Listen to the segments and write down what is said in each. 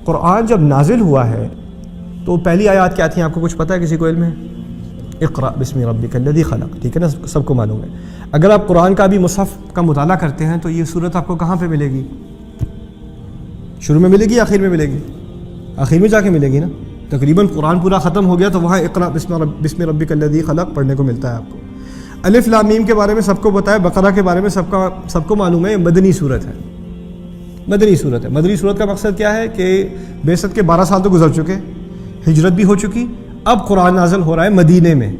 قرآن جب نازل ہوا ہے تو پہلی آیات کیا تھیں؟ آپ کو کچھ پتہ ہے؟ کسی کو علم ہے؟ اقرأ بسم ربک الذی خلق، ٹھیک ہے نا، سب کو معلوم ہے۔ اگر آپ قرآن کا بھی مصحف کا مطالعہ کرتے ہیں تو یہ صورت آپ کو کہاں پہ ملے گی؟ شروع میں ملے گی یا آخر میں ملے گی؟ آخر میں جا کے ملے گی نا۔ تقریباً قرآن پورا ختم ہو گیا تو وہاں اقرأ بسم ربک الذی خلق پڑھنے کو ملتا ہے آپ کو۔ الف لام میم کے بارے میں سب کو بتایا، بقرہ کے بارے میں سب کو معلوم ہے، یہ مدنی صورت ہے، مدنی صورت ہے۔ مدنی صورت کا مقصد کیا ہے کہ بعثت کے 12 سال تو گزر چکے، ہجرت بھی ہو چکی، اب قرآن نازل ہو رہا ہے مدینے میں،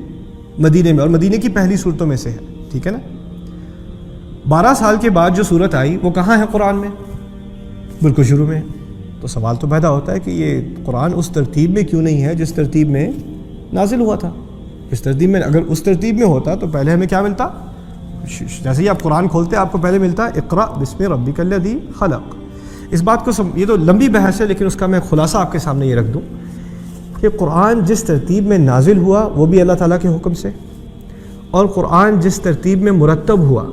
اور مدینے کی پہلی صورتوں میں سے ہے، ٹھیک ہے نا۔ 12 سال کے بعد جو صورت آئی وہ کہاں ہے قرآن میں؟ بالکل شروع میں۔ تو سوال تو پیدا ہوتا ہے کہ یہ قرآن اس ترتیب میں کیوں نہیں ہے جس ترتیب میں نازل ہوا تھا؟ اس ترتیب میں، اگر اس ترتیب میں ہوتا تو پہلے ہمیں کیا ملتا؟ جیسے ہی آپ قرآن کھولتے آپ کو پہلے ملتا اقرأ بسم ربک الذی خلق۔ اس بات کو یہ تو لمبی بحث ہے، لیکن اس کا میں خلاصہ آپ کے سامنے یہ رکھ دوں کہ قرآن جس ترتیب میں نازل ہوا وہ بھی اللہ تعالیٰ کے حکم سے، اور قرآن جس ترتیب میں مرتب ہوا،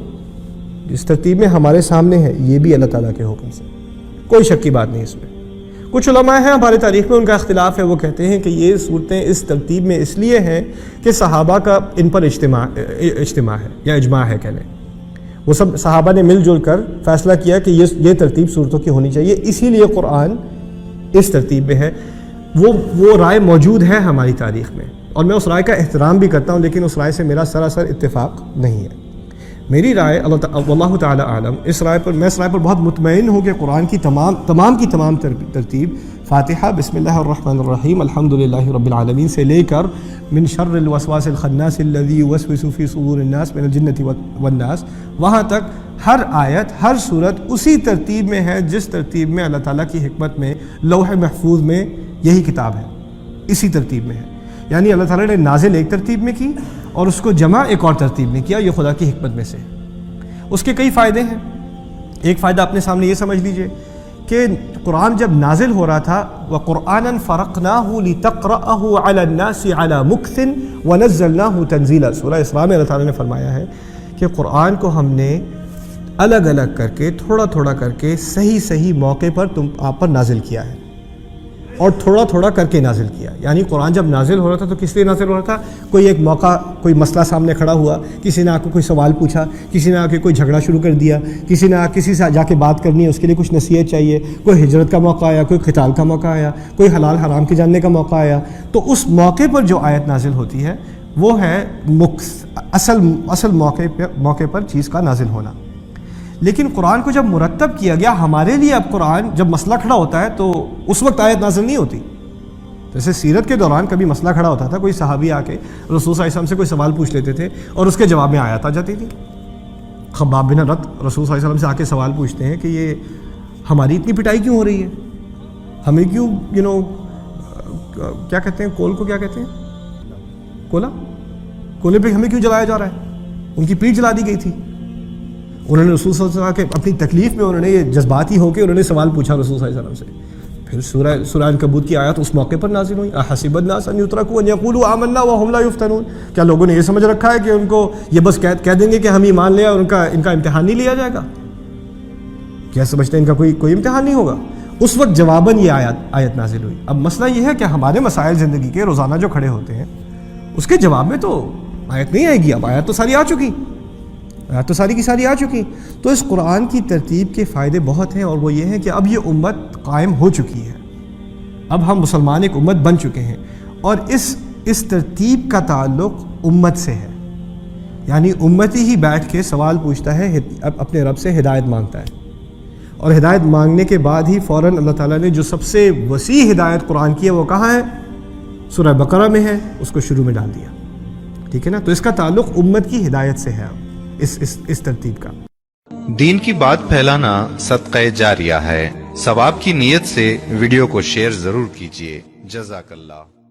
جس ترتیب میں ہمارے سامنے ہے، یہ بھی اللہ تعالیٰ کے حکم سے، کوئی شک کی بات نہیں اس میں۔ کچھ علماء ہیں ہمارے تاریخ میں، ان کا اختلاف ہے، وہ کہتے ہیں کہ یہ صورتیں اس ترتیب میں اس لیے ہیں کہ صحابہ کا ان پر اجتماع ہے یا اجماع ہے، کہہ لیں وہ سب صحابہ نے مل جل کر فیصلہ کیا کہ یہ ترتیب صورتوں کی ہونی چاہیے، اسی لیے قرآن اس ترتیب میں ہے۔ وہ رائے موجود ہے ہماری تاریخ میں، اور میں اس رائے کا احترام بھی کرتا ہوں، لیکن اس رائے سے میرا سراسر اتفاق نہیں ہے۔ میری رائے اللہ تعالی عالم، میں اس رائے پر بہت مطمئن ہوں کہ قرآن کی تمام ترتیب فاتحہ بسم اللہ الرحمن الرحیم الحمدللہ رب العالمین سے لے کر من شر الوسواس الخناس الذی یوسوس فی صدور الناس من الجنۃ والناس، وہاں تک ہر آیت، ہر صورت اسی ترتیب میں ہے جس ترتیب میں اللہ تعالیٰ کی حکمت میں لوح محفوظ میں یہی کتاب ہے، اسی ترتیب میں ہے۔ یعنی اللہ تعالیٰ نے نازل ایک ترتیب میں کی اور اس کو جمع ایک اور ترتیب میں کیا، یہ خدا کی حکمت میں سے۔ اس کے کئی فائدے ہیں۔ ایک فائدہ اپنے سامنے یہ سمجھ لیجئے کہ قرآن جب نازل ہو رہا تھا وَقُرْآنًا فَرَقْنَاهُ لِتَقْرَأَهُ عَلَى النَّاسِ عَلَى مُكْثٍ وَنَزَّلْنَاهُ تَنزِيلًا۔ سورہ اسراء میں اللہ تعالیٰ نے فرمایا ہے کہ قرآن کو ہم نے الگ الگ کر کے، تھوڑا تھوڑا کر کے، صحیح موقع پر آپ پر نازل کیا ہے، اور تھوڑا تھوڑا کر کے نازل کیا۔ یعنی قرآن جب نازل ہو رہا تھا تو کس لیے نازل ہو رہا تھا؟ کوئی ایک موقع، کوئی مسئلہ سامنے کھڑا ہوا، کسی نے آ کے کوئی سوال پوچھا، کسی نے آ کے کوئی جھگڑا شروع کر دیا، کسی نے کسی سے جا کے بات کرنی ہے، اس کے لیے کچھ نصیحت چاہیے، کوئی ہجرت کا موقع آیا، کوئی قتال کا موقع آیا، کوئی حلال حرام کے جاننے کا موقع آیا، تو اس موقع پر جو آیت نازل ہوتی ہے وہ ہے اصل موقع پر چیز کا نازل ہونا۔ لیکن قرآن کو جب مرتب کیا گیا ہمارے لیے، اب قرآن جب مسئلہ کھڑا ہوتا ہے تو اس وقت آیت نازل نہیں ہوتی۔ جیسے سیرت کے دوران کبھی مسئلہ کھڑا ہوتا تھا، کوئی صحابی آ کے رسول صلی اللہ علیہ وسلم سے کوئی سوال پوچھ لیتے تھے اور اس کے جواب میں آیت آ جاتی تھی۔ خباب بن رت رسول صلی اللہ علیہ وسلم سے آ کے سوال پوچھتے ہیں کہ یہ ہماری اتنی پٹائی کیوں ہو رہی ہے، ہمیں کیوں کیا کہتے ہیں، کول کو کیا کہتے ہیں، کولے پہ ہمیں کیوں جلایا جا رہا ہے؟ ان کی پیٹھ جلا دی گئی تھی۔ انہوں نے رسول صلی اللہ علیہ وسلم کے اپنی تکلیف میں انہوں نے یہ جذباتی ہو کے انہوں نے سوال پوچھا رسول صلی اللہ علیہ وسلم سے۔ پھر سورہ عنکبوت کی آیات اس موقع پر نازل ہوئی، احسب الناس ان یترکوا ان یقولوا آمنا وهم لا یفتنون۔ کیا لوگوں نے یہ سمجھ رکھا ہے کہ ان کو یہ بس کہہ دیں گے کہ ہم ایمان لے اور ان کا امتحان نہیں لیا جائے گا؟ کیا سمجھتے ہیں ان کا کوئی امتحان نہیں ہوگا؟ اس وقت جواباً یہ آیت نازل ہوئی۔ اب مسئلہ یہ ہے کہ ہمارے مسائل زندگی کے روزانہ جو کھڑے ہوتے ہیں اس کے جواب میں تو آیت نہیں آئے گی، اب آیت تو ساری آ چکی، تو ساری کی ساری آ چکی۔ تو اس قرآن کی ترتیب کے فائدے بہت ہیں، اور وہ یہ ہیں کہ اب یہ امت قائم ہو چکی ہے، اب ہم مسلمان ایک امت بن چکے ہیں، اور اس ترتیب کا تعلق امت سے ہے۔ یعنی امتی ہی بیٹھ کے سوال پوچھتا ہے، اپنے رب سے ہدایت مانگتا ہے، اور ہدایت مانگنے کے بعد ہی فوراً اللہ تعالیٰ نے جو سب سے وسیع ہدایت قرآن کی ہے وہ کہاں ہے؟ سورہ بقرہ میں ہے، اس کو شروع میں ڈال دیا، ٹھیک ہے نا۔ تو اس کا تعلق امت کی ہدایت سے ہے اس ترتیب کا۔ دین کی بات پھیلانا صدقہ جاریہ ہے، ثواب کی نیت سے ویڈیو کو شیئر ضرور کیجیے۔ جزاک اللہ۔